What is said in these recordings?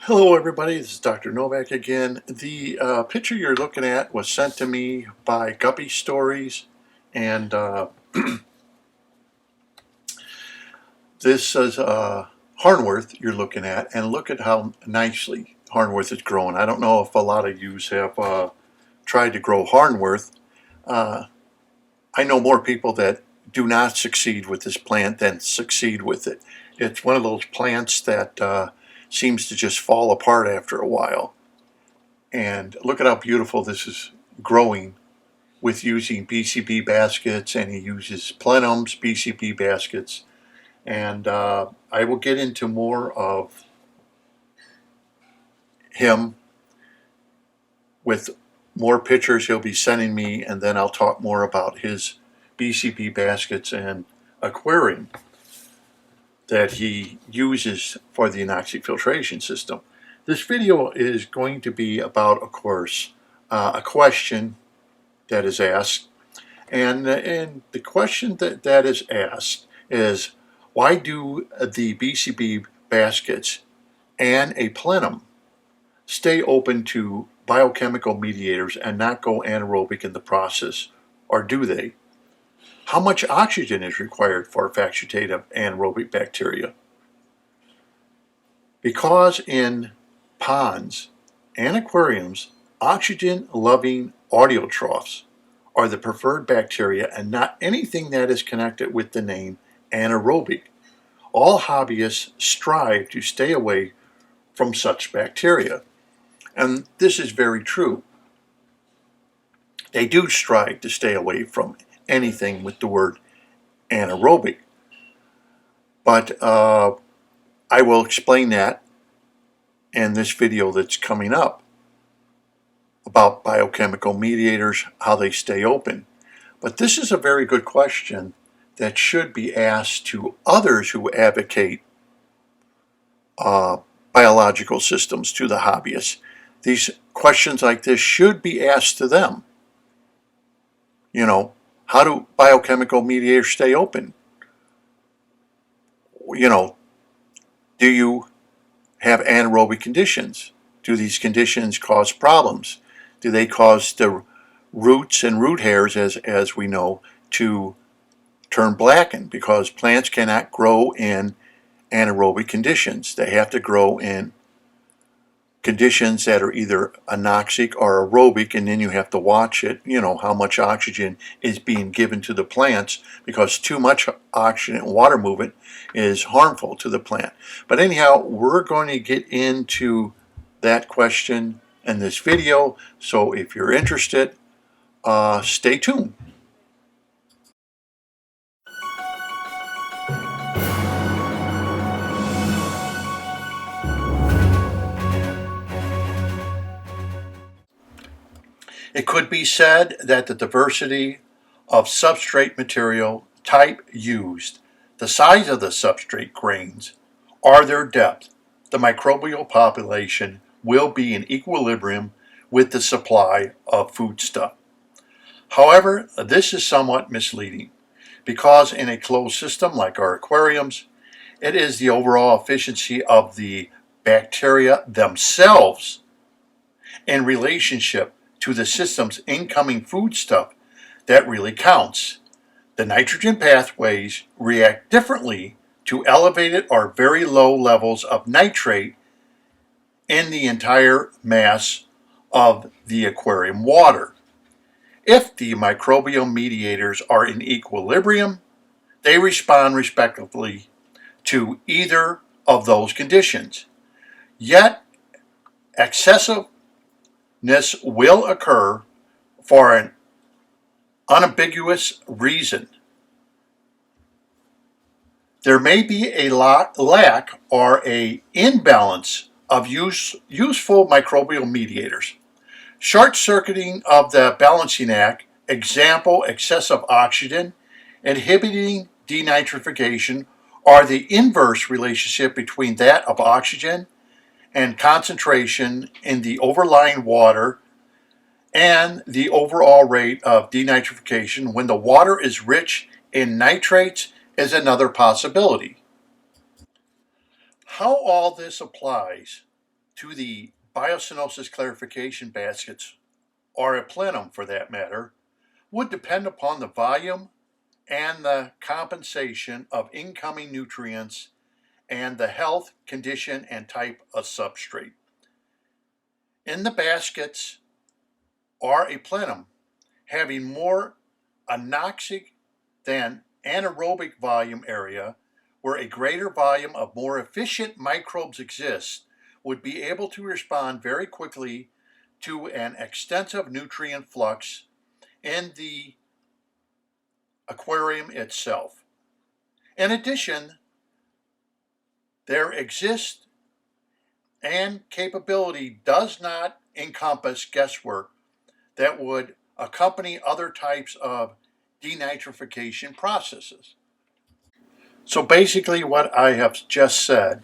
Hello everybody, this is Dr. Novak again. The picture you're looking at was sent to me by Guppy Stories, and this is Harnworth you're looking at, and look at how nicely Harnworth is growing. I don't know if a lot of you have tried to grow Harnworth. I know more people that do not succeed with this plant than succeed with it. It's one of those plants that seems to just fall apart after a while. And look at how beautiful this is growing with using BCB baskets, and he uses plenums, BCB baskets. And I will get into more of him with more pictures he'll be sending me, and then I'll talk more about his BCB baskets and aquarium that he uses for the anoxic filtration system. This video is going to be about, of course, a question that is asked, and the question that is asked is, why do the BCB baskets and a plenum stay open to biochemical mediators and not go anaerobic in the process, or do they? How much oxygen is required for facultative anaerobic bacteria? Because in ponds and aquariums, oxygen-loving autotrophs are the preferred bacteria and not anything that is connected with the name anaerobic. All hobbyists strive to stay away from such bacteria. And this is very true. They do strive to stay away from anything with the word anaerobic. But I will explain that in this video that's coming up about biochemical mediators, how they stay open. But this is a very good question that should be asked to others who advocate biological systems, to the hobbyists. These questions like this should be asked to them. You know, how do biochemical mediators stay open? You know, do you have anaerobic conditions? Do these conditions cause problems? Do they cause the roots and root hairs, as we know, to turn blackened? Because plants cannot grow in anaerobic conditions. They have to grow in conditions that are either anoxic or aerobic, and then you have to watch it, you know, how much oxygen is being given to the plants, because too much oxygen and water movement is harmful to the plant. But anyhow, we're going to get into that question in this video, so if you're interested, stay tuned. It could be said that the diversity of substrate material type used, the size of the substrate grains, or their depth, the microbial population will be in equilibrium with the supply of foodstuff. However, this is somewhat misleading, because in a closed system like our aquariums, it is the overall efficiency of the bacteria themselves in relationship to the system's incoming foodstuff that really counts. The nitrogen pathways react differently to elevated or very low levels of nitrate in the entire mass of the aquarium water. If the microbial mediators are in equilibrium, they respond respectively to either of those conditions. Yet, excessiveness will occur for an unambiguous reason. There may be a lack or an imbalance of useful microbial mediators. Short-circuiting of the balancing act, example excessive oxygen, inhibiting denitrification, or the inverse relationship between that of oxygen and concentration in the overlying water and the overall rate of denitrification when the water is rich in nitrates is another possibility. How all this applies to the biocenosis clarification baskets, or a plenum for that matter, would depend upon the volume and the compensation of incoming nutrients and the health, condition, and type of substrate. In the baskets or a plenum, having more anoxic than anaerobic volume area, where a greater volume of more efficient microbes exist, would be able to respond very quickly to an extensive nutrient flux in the aquarium itself. In addition, there exists and capability does not encompass guesswork that would accompany other types of denitrification processes. So basically what I have just said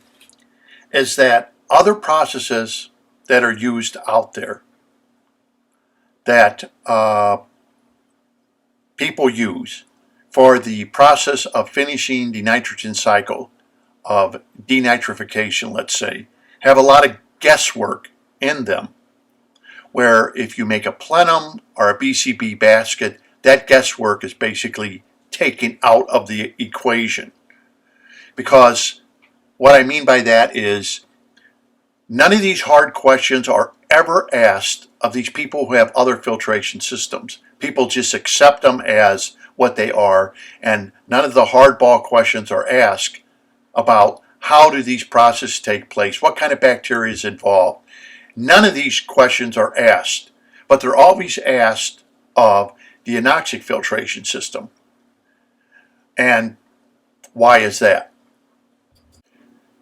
is that other processes that are used out there that people use for the process of finishing the nitrogen cycle of denitrification, let's say, have a lot of guesswork in them, where if you make a plenum or a BCB basket, that guesswork is basically taken out of the equation. Because what I mean by that is none of these hard questions are ever asked of these people who have other filtration systems. People just accept them as what they are, and none of the hardball questions are asked about how do these processes take place, what kind of bacteria is involved. None of these questions are asked, but they're always asked of the anoxic filtration system. And why is that?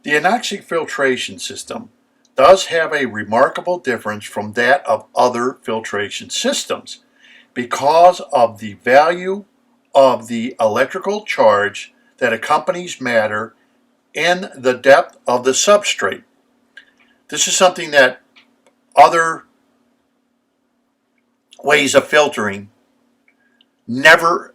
The anoxic filtration system does have a remarkable difference from that of other filtration systems because of the value of the electrical charge that accompanies matter in the depth of the substrate. This is something that other ways of filtering never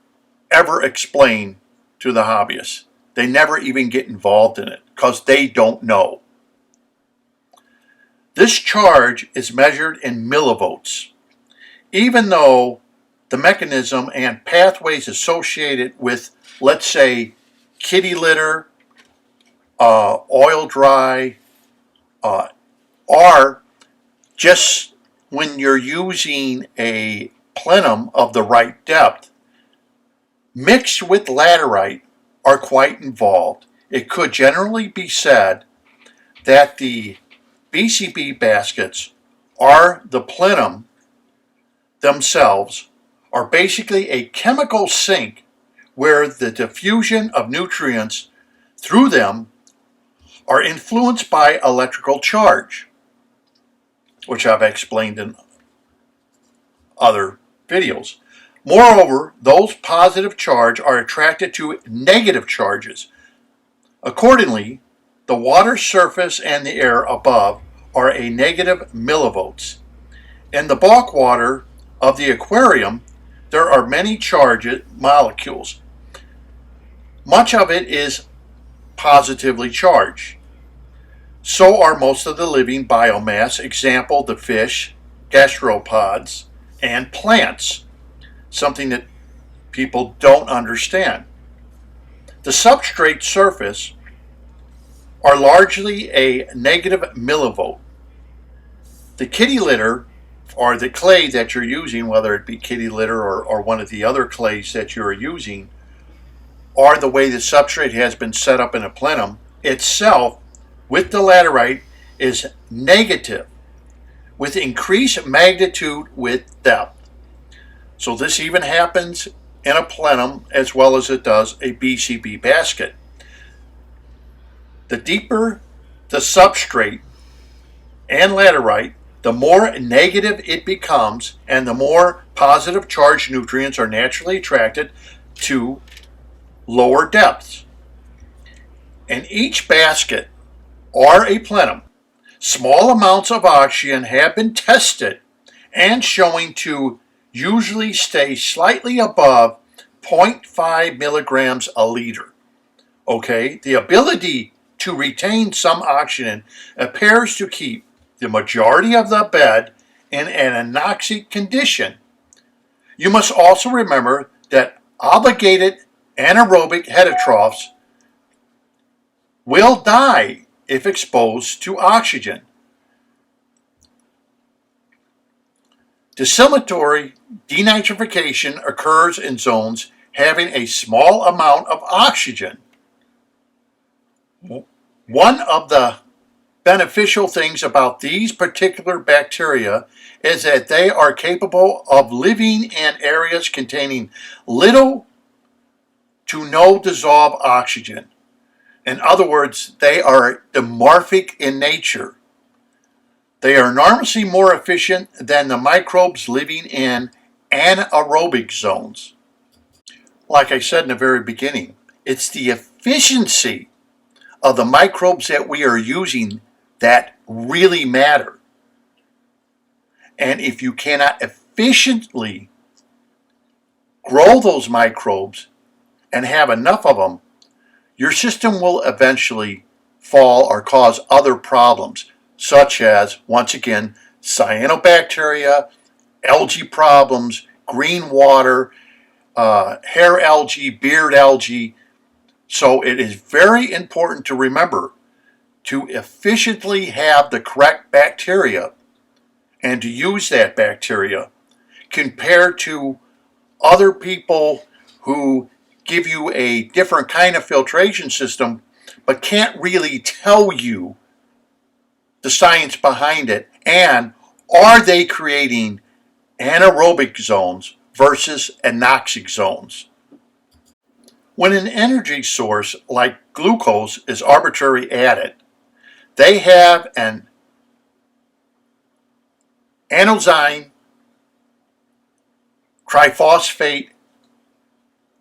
ever explain to the hobbyists. They never even get involved in it because they don't know. This charge is measured in millivolts, even though the mechanism and pathways associated with, let's say, kitty litter, oil dry, are just when you're using a plenum of the right depth, mixed with laterite, are quite involved. It could generally be said that the BCB baskets or the plenum themselves are basically a chemical sink where the diffusion of nutrients through them are influenced by electrical charge, which I've explained in other videos. Moreover, those positive charge are attracted to negative charges. Accordingly, the water surface and the air above are a negative millivolts. In the bulk water of the aquarium, there are many charged molecules. Much of it is positively charged. So are most of the living biomass, example the fish, gastropods, and plants, something that people don't understand. The substrate surface are largely a negative millivolt. The kitty litter, or the clay that you're using, whether it be kitty litter or one of the other clays that you're using, or the way the substrate has been set up in a plenum, itself, with the laterite, is negative, with increased magnitude with depth. So this even happens in a plenum as well as it does a BCB basket. The deeper the substrate and laterite, the more negative it becomes, and the more positive charged nutrients are naturally attracted to lower depths. In each basket or a plenum, small amounts of oxygen have been tested and showing to usually stay slightly above 0.5 milligrams a liter. Okay, the ability to retain some oxygen appears to keep the majority of the bed in an anoxic condition, you must also remember that obligated anaerobic heterotrophs will die if exposed to oxygen. Distillatory denitrification occurs in zones having a small amount of oxygen. One of the beneficial things about these particular bacteria is that they are capable of living in areas containing little to no dissolved oxygen. In other words, they are dimorphic in nature. They are enormously more efficient than the microbes living in anaerobic zones. Like I said in the very beginning, it's the efficiency of the microbes that we are using that really matter. And if you cannot efficiently grow those microbes and have enough of them, your system will eventually fall or cause other problems, such as, once again, cyanobacteria, algae problems, green water, hair algae, beard algae. So it is very important to remember to efficiently have the correct bacteria and to use that bacteria compared to other people who give you a different kind of filtration system but can't really tell you the science behind it, and are they creating anaerobic zones versus anoxic zones. When an energy source like glucose is arbitrarily added, they have an anozyme triphosphate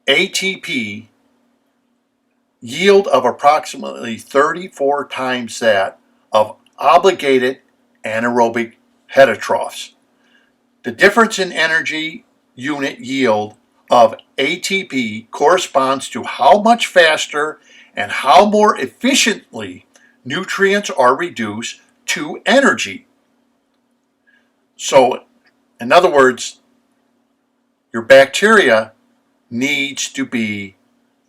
ATP yield of approximately 34 times that of obligated anaerobic heterotrophs. The difference in energy unit yield of ATP corresponds to how much faster and how more efficiently nutrients are reduced to energy. So, in other words, your bacteria needs to be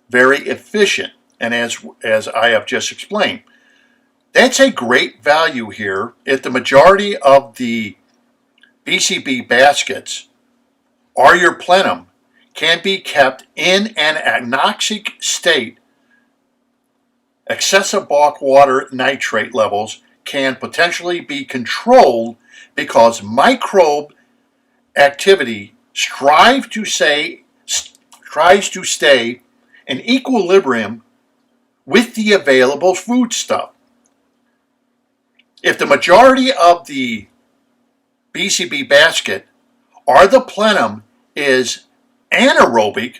very efficient, and as I have just explained, that's a great value here if the majority of the BCB baskets or your plenum can be kept in an anoxic state. Excessive bulk water nitrate levels can potentially be controlled because microbe activity tries to stay in equilibrium with the available foodstuff. If the majority of the BCB basket or the plenum is anaerobic,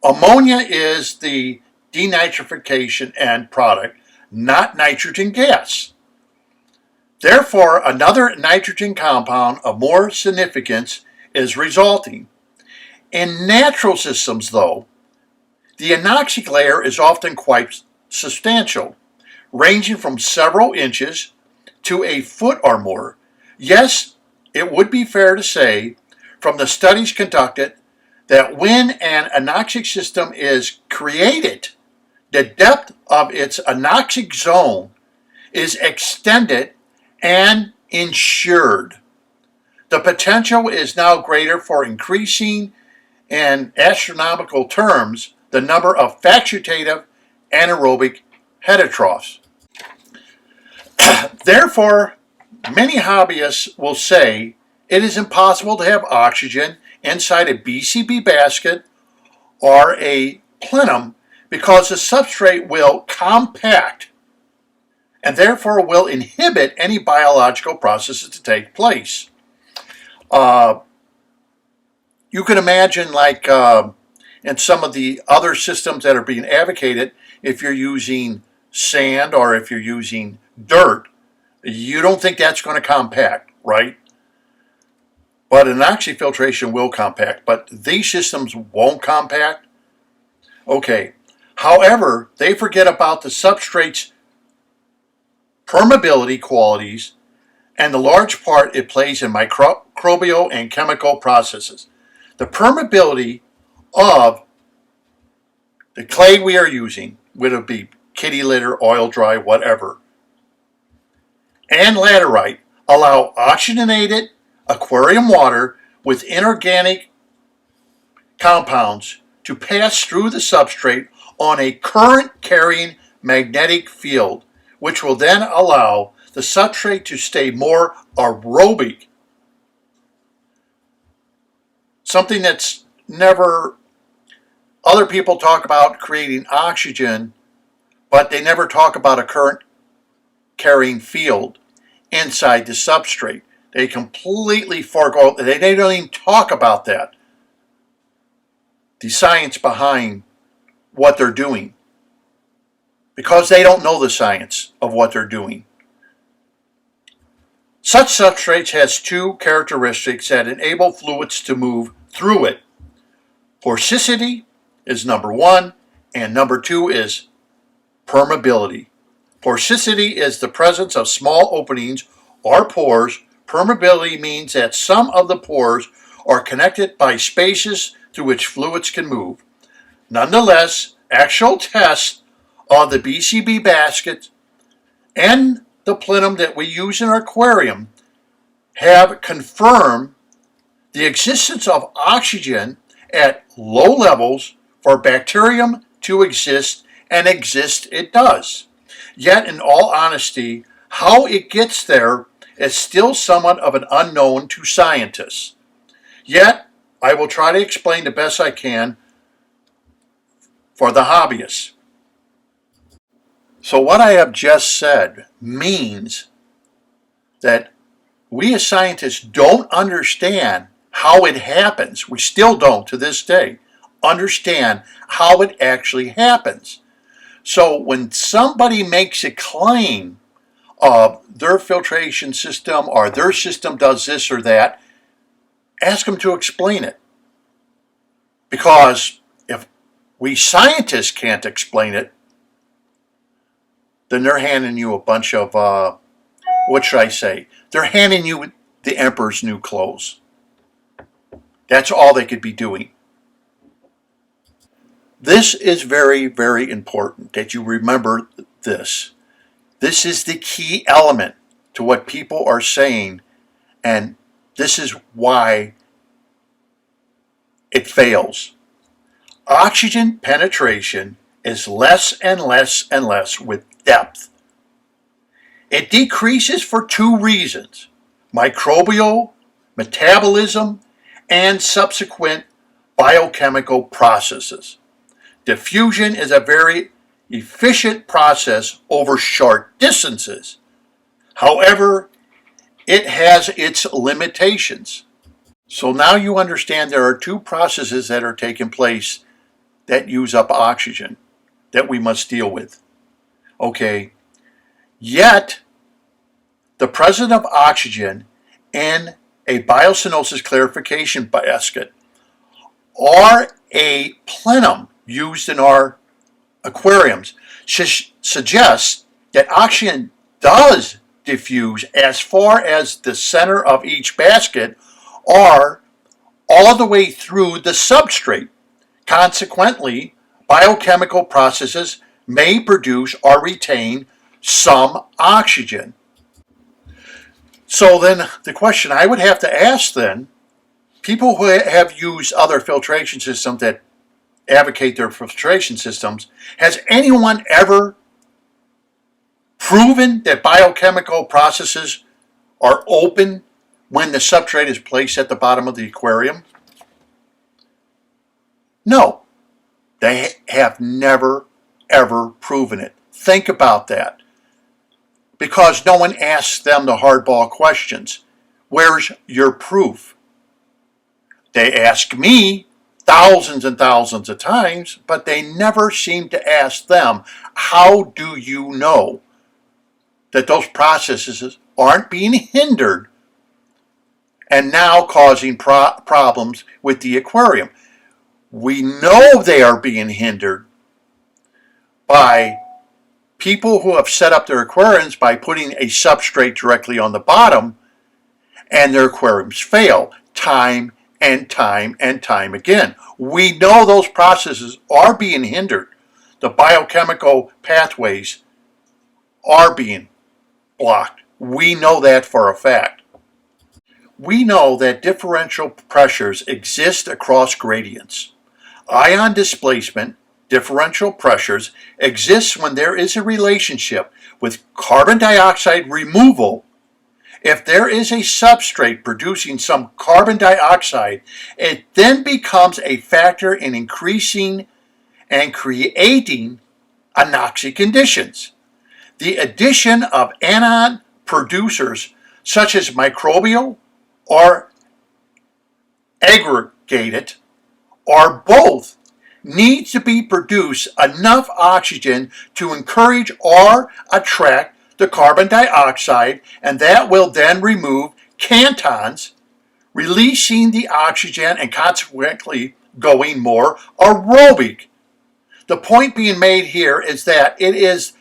ammonia is the denitrification end product, not nitrogen gas. Therefore, another nitrogen compound of more significance is resulting. In natural systems, though, the anoxic layer is often quite substantial, ranging from several inches to a foot or more. Yes, it would be fair to say, from the studies conducted, that when an anoxic system is created, the depth of its anoxic zone is extended and ensured. The potential is now greater for increasing, in astronomical terms, the number of facultative anaerobic heterotrophs. Therefore, many hobbyists will say it is impossible to have oxygen inside a BCB basket or a plenum because the substrate will compact and therefore will inhibit any biological processes to take place. You can imagine, like in some of the other systems that are being advocated, if you're using sand or if you're using dirt, you don't think that's going to compact, right? But anoxic filtration will compact, but these systems won't compact. Okay. However, they forget about the substrate's permeability qualities and the large part it plays in microbial and chemical processes. The permeability of the clay we are using, whether it be kitty litter, oil dry, whatever, and laterite, allow oxygenated aquarium water with inorganic compounds to pass through the substrate on a current-carrying magnetic field, which will then allow the substrate to stay more aerobic. Something that's never, other people talk about creating oxygen, but they never talk about a current-carrying field inside the substrate. They completely forego, they don't even talk about that. The science behind what they're doing, because they don't know the science of what they're doing. Such substrates has two characteristics that enable fluids to move through it. Porosity is number one, and number two is permeability. Porosity is the presence of small openings or pores. Permeability means that some of the pores are connected by spaces through which fluids can move. Nonetheless, actual tests of the BCB basket and the plenum that we use in our aquarium have confirmed the existence of oxygen at low levels for bacterium to exist, and exist it does. Yet, in all honesty, how it gets there is still somewhat of an unknown to scientists. Yet, I will try to explain the best I can for the hobbyists. So what I have just said means that we as scientists don't understand how it happens. We still don't, to this day, understand how it actually happens. So when somebody makes a claim of their filtration system or their system does this or that, ask them to explain it. Because if we scientists can't explain it, then they're handing you a bunch of, what should I say? They're handing you the emperor's new clothes. That's all they could be doing. This is very, very important that you remember this. This is the key element to what people are saying, and this is why it fails. Oxygen penetration is less and less and less with depth. It decreases for two reasons: microbial, metabolism, and subsequent biochemical processes. Diffusion is a very efficient process over short distances. However, it has its limitations. So now you understand there are two processes that are taking place that use up oxygen that we must deal with. Okay, yet the presence of oxygen in a biocenosis clarification basket or a plenum used in our aquariums suggests that oxygen does diffuse as far as the center of each basket or all the way through the substrate. Consequently, biochemical processes may produce or retain some oxygen. So then the question I would have to ask then, people who have used other filtration systems that advocate their filtration systems, has anyone ever proven that biochemical processes are open when the substrate is placed at the bottom of the aquarium? No, they have never, ever proven it. Think about that. Because no one asks them the hardball questions. Where's your proof? They ask me thousands and thousands of times, but they never seem to ask them, how do you know that those processes aren't being hindered and now causing problems with the aquarium? We know they are being hindered by people who have set up their aquariums by putting a substrate directly on the bottom, and their aquariums fail time and time and time again. We know those processes are being hindered. The biochemical pathways are being blocked. We know that for a fact. We know that differential pressures exist across gradients. Ion displacement, differential pressures, exists when there is a relationship with carbon dioxide removal. If there is a substrate producing some carbon dioxide, it then becomes a factor in increasing and creating anoxic conditions. The addition of anion producers such as microbial or aggregated or both needs to be produce enough oxygen to encourage or attract the carbon dioxide, and that will then remove cantons, releasing the oxygen and consequently going more aerobic. The point being made here is that it is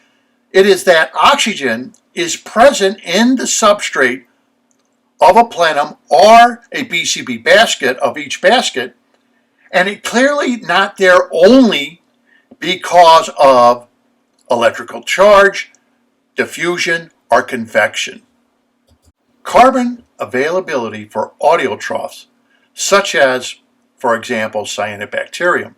that oxygen is present in the substrate of a plenum or a BCB basket of each basket, and it clearly not there only because of electrical charge, diffusion, or convection. Carbon availability for autotrophs, such as, for example, cyanobacterium,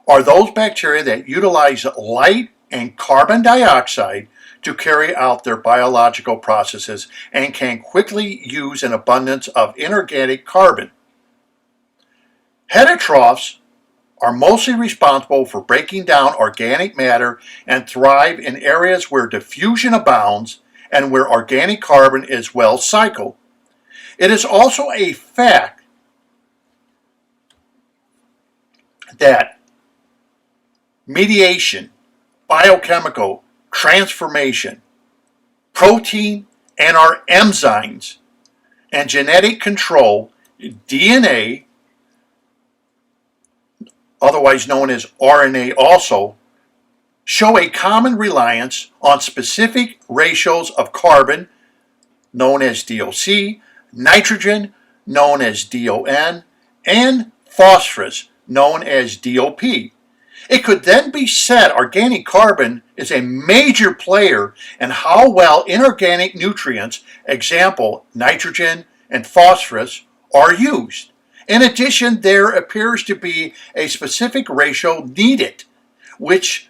are those bacteria that utilize light and carbon dioxide to carry out their biological processes and can quickly use an abundance of inorganic carbon. Heterotrophs are mostly responsible for breaking down organic matter and thrive in areas where diffusion abounds and where organic carbon is well cycled. It is also a fact that mediation, biochemical transformation, protein and our enzymes, and genetic control, DNA, otherwise known as RNA also, show a common reliance on specific ratios of carbon, known as DOC, nitrogen, known as DON, and phosphorus, known as DOP. It could then be said organic carbon is a major player in how well inorganic nutrients, example nitrogen and phosphorus, are used. In addition, there appears to be a specific ratio needed, which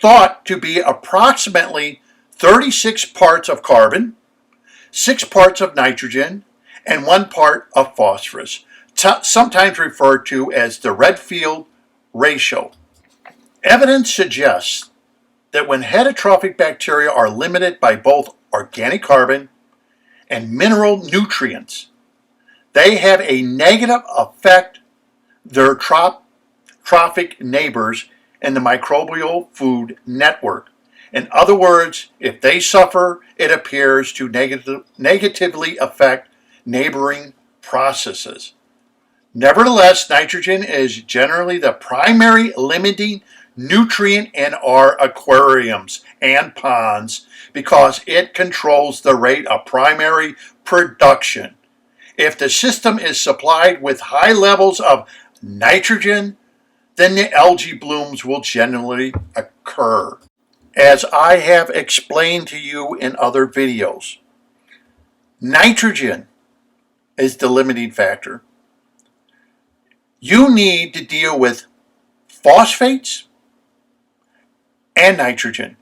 thought to be approximately 36 parts of carbon, 6 parts of nitrogen, and 1 part of phosphorus, sometimes referred to as the Redfield ratio. Evidence suggests that when heterotrophic bacteria are limited by both organic carbon and mineral nutrients, they have a negative effect their trophic neighbors in the microbial food network. In other words, if they suffer, it appears to negatively affect neighboring processes. Nevertheless, nitrogen is generally the primary limiting nutrient in our aquariums and ponds because it controls the rate of primary production. If the system is supplied with high levels of nitrogen, then the algae blooms will generally occur. As I have explained to you in other videos, nitrogen is the limiting factor. You need to deal with phosphates and nitrogen.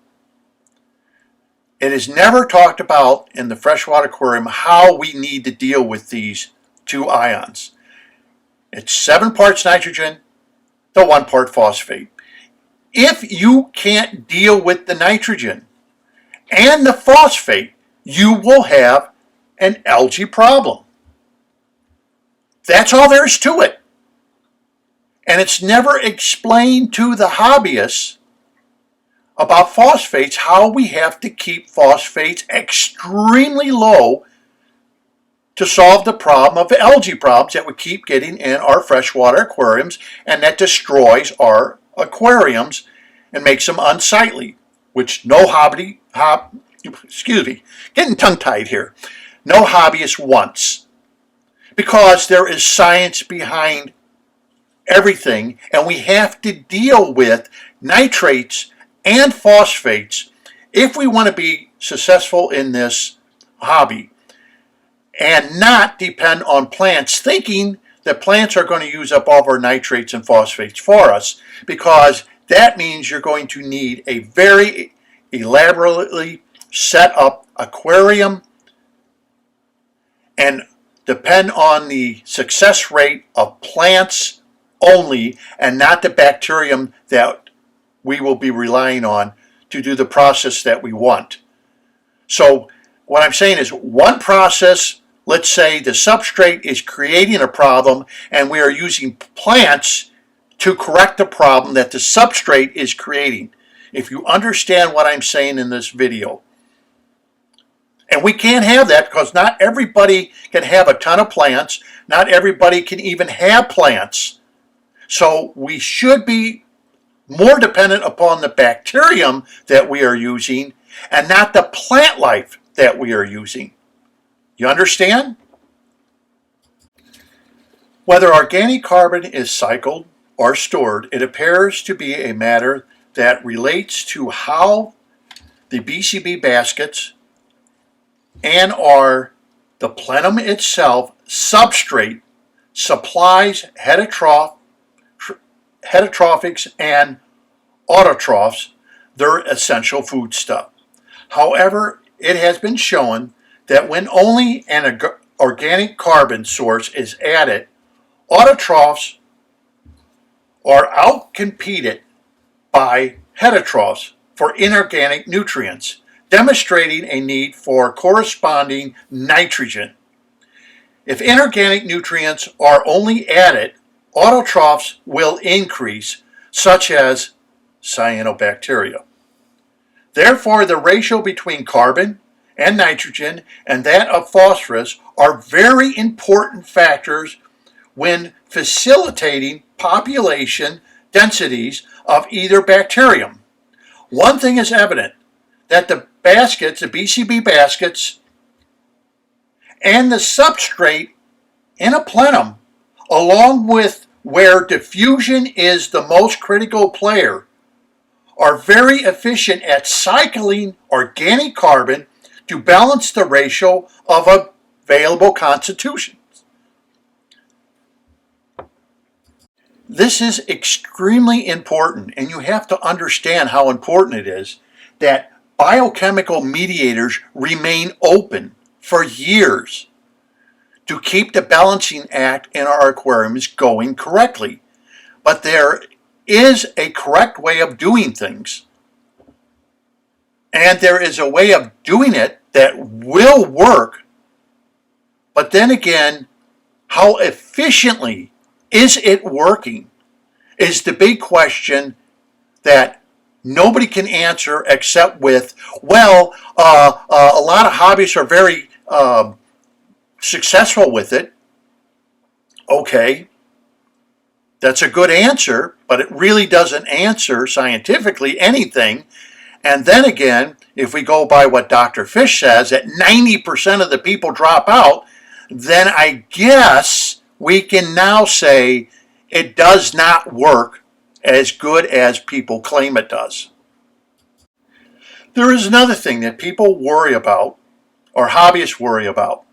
It is never talked about in the freshwater aquarium how we need to deal with these two ions. It's 7 parts nitrogen to 1 part phosphate. If you can't deal with the nitrogen and the phosphate, you will have an algae problem. That's all there is to it. And it's never explained to the hobbyists about phosphates how we have to keep phosphates extremely low to solve the problem of the algae problems that we keep getting in our freshwater aquariums and that destroys our aquariums and makes them unsightly. which getting tongue-tied here. No hobbyist wants, because there is science behind everything, and we have to deal with nitrates and phosphates if we want to be successful in this hobby and not depend on plants, thinking that plants are going to use up all of our nitrates and phosphates for us, because that means you're going to need a very elaborately set up aquarium and depend on the success rate of plants only and not the bacterium that we will be relying on to do the process that we want. So what I'm saying is, one process, let's say the substrate is creating a problem and we are using plants to correct the problem that the substrate is creating. If you understand what I'm saying in this video. And we can't have that, because not everybody can have a ton of plants. Not everybody can even have plants. So we should be more dependent upon the bacterium that we are using and not the plant life that we are using. You understand? Whether organic carbon is cycled or stored, it appears to be a matter that relates to how the BCB baskets and or the plenum itself substrate supplies heterotrophics and autotrophs their essential foodstuff. However, it has been shown that when only an organic carbon source is added, autotrophs are outcompeted by heterotrophs for inorganic nutrients, demonstrating a need for corresponding nitrogen. If inorganic nutrients are only added, autotrophs will increase, such as cyanobacteria. Therefore, the ratio between carbon and nitrogen and that of phosphorus are very important factors when facilitating population densities of either bacterium. One thing is evident, that the baskets, the BCB baskets, and the substrate in a plenum, along with where diffusion is the most critical player, are very efficient at cycling organic carbon to balance the ratio of available constitutions. This is extremely important, and you have to understand how important it is that biochemical mediators remain open for years to keep the balancing act in our aquariums going correctly. But there is a correct way of doing things, and there is a way of doing it that will work. But then again, how efficiently is it working is the big question that nobody can answer except with, well, a lot of hobbyists are very successful with it. Okay, that's a good answer, but it really doesn't answer scientifically anything. And then again, if we go by what Dr. Fish says, that 90% of the people drop out, then I guess we can now say it does not work as good as people claim it does. There is another thing that people worry about, or hobbyists worry about,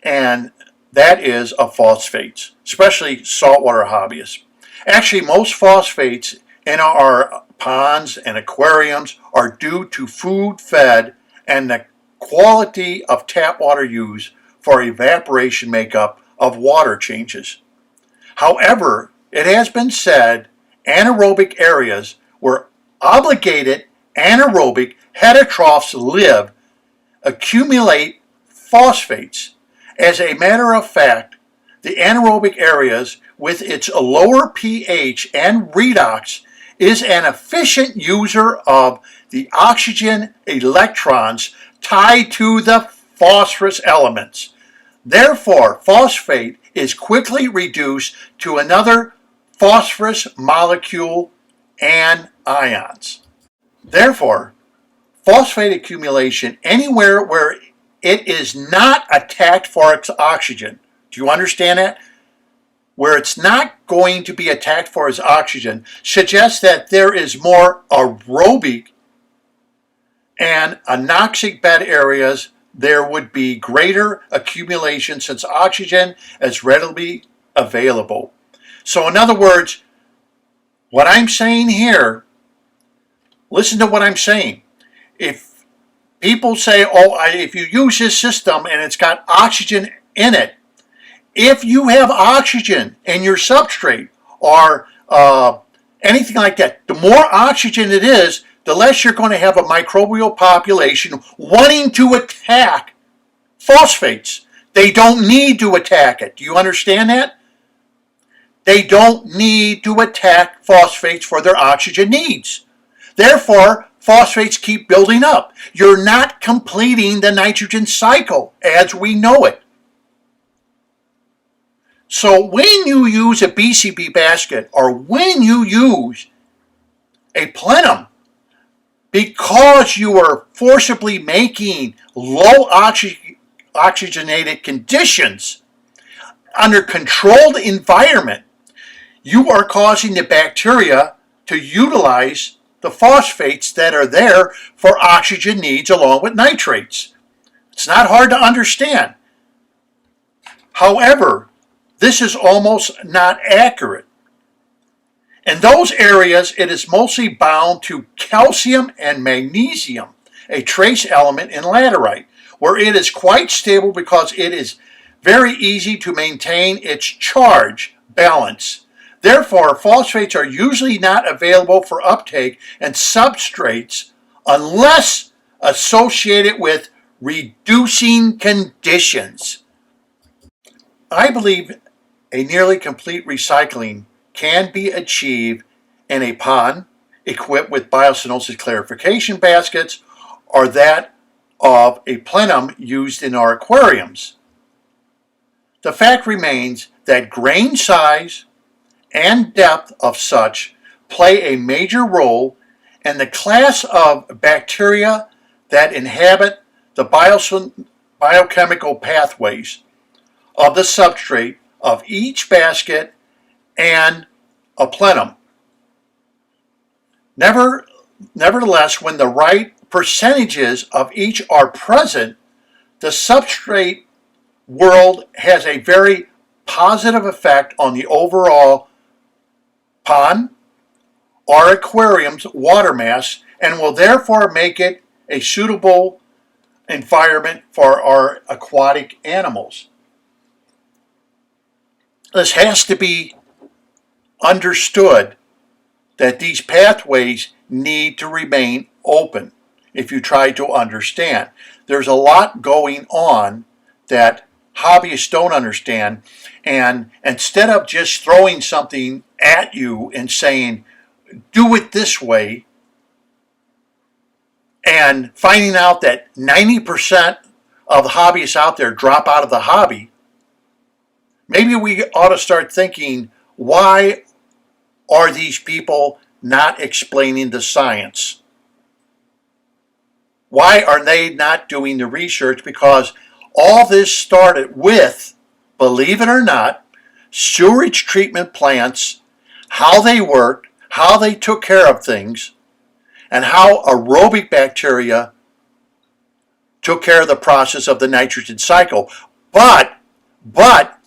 and that is of phosphates, especially saltwater hobbyists. Actually, most phosphates in our ponds and aquariums are due to food fed and the quality of tap water used for evaporation makeup of water changes. However, it has been said anaerobic areas where obligated anaerobic heterotrophs live accumulate phosphates. As a matter of fact, the anaerobic areas with its lower pH and redox is an efficient user of the oxygen electrons tied to the phosphorus elements. Therefore, phosphate is quickly reduced to another phosphorus molecule and ions. Therefore, phosphate accumulation anywhere where it is not attacked for its oxygen. Do you understand that? Where it's not going to be attacked for its oxygen suggests that there is more aerobic and anoxic bed areas. There would be greater accumulation since oxygen is readily available. So in other words, what I'm saying here, listen to what I'm saying. If people say, oh, if you use this system and it's got oxygen in it, if you have oxygen in your substrate or anything like that, the more oxygen it is, the less you're going to have a microbial population wanting to attack phosphates. They don't need to attack it. Do you understand that? They don't need to attack phosphates for their oxygen needs. Therefore, phosphates keep building up. You're not completing the nitrogen cycle as we know it. So when you use a BCB basket or when you use a plenum, because you are forcibly making low oxygenated conditions under controlled environment, you are causing the bacteria to utilize the phosphates that are there for oxygen needs along with nitrates. It's not hard to understand. However, this is almost not accurate. In those areas, it is mostly bound to calcium and magnesium, a trace element in laterite, where it is quite stable because it is very easy to maintain its charge balance. Therefore, phosphates are usually not available for uptake in substrates unless associated with reducing conditions. I believe a nearly complete recycling can be achieved in a pond equipped with biocenosis clarification baskets or that of a plenum used in our aquariums. The fact remains that grain size and depth of such play a major role in the class of bacteria that inhabit the biochemical pathways of the substrate of each basket and a plenum. Nevertheless, when the right percentages of each are present, the substrate world has a very positive effect on the overall pond or aquarium's water mass and will therefore make it a suitable environment for our aquatic animals. This has to be understood that these pathways need to remain open if you try to understand. There's a lot going on that hobbyists don't understand, and instead of just throwing something at you and saying, do it this way, and finding out that 90% of the hobbyists out there drop out of the hobby, maybe we ought to start thinking, why are these people not explaining the science? Why are they not doing the research? Because all this started with, believe it or not, sewage treatment plants, how they worked, how they took care of things, and how aerobic bacteria took care of the process of the nitrogen cycle. But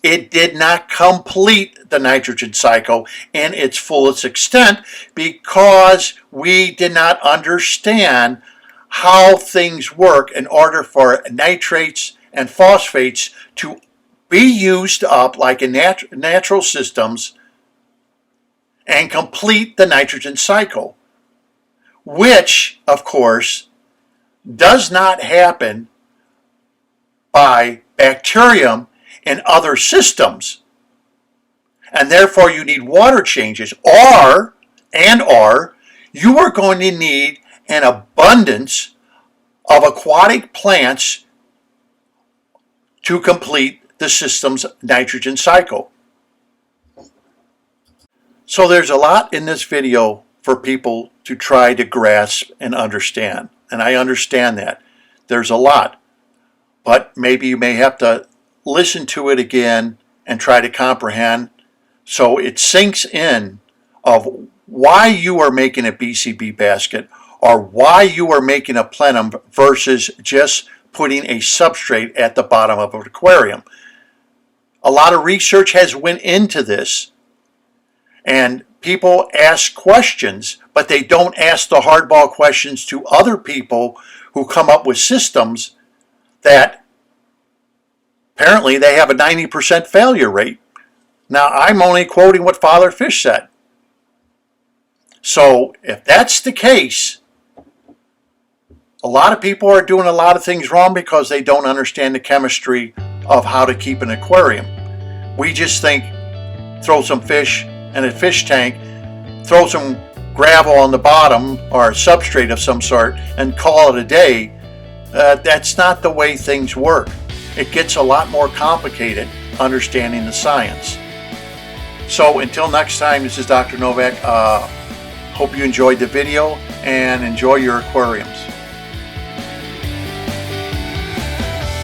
it did not complete the nitrogen cycle in its fullest extent because we did not understand how things work in order for nitrates and phosphates to be used up like in natural systems and complete the nitrogen cycle, which, of course, does not happen by bacterium in other systems. And therefore you need water changes, or you are going to need an abundance of aquatic plants to complete the system's nitrogen cycle. So there's a lot in this video for people to try to grasp and understand. and I understand that. There's a lot, but maybe you may have to listen to it again and try to comprehend so it sinks in of why you are making a BCB basket or why you are making a plenum versus just putting a substrate at the bottom of an aquarium. A lot of research has went into this, and people ask questions, but they don't ask the hardball questions to other people who come up with systems that apparently they have a 90% failure rate. Now, I'm only quoting what Father Fish said. So if that's the case, a lot of people are doing a lot of things wrong because they don't understand the chemistry of how to keep an aquarium. We just think throw some fish in a fish tank, throw some gravel on the bottom or a substrate of some sort and call it a day. That's not the way things work. It gets a lot more complicated understanding the science. So until next time, this is Dr. Novak. Hope you enjoyed the video and enjoy your aquariums.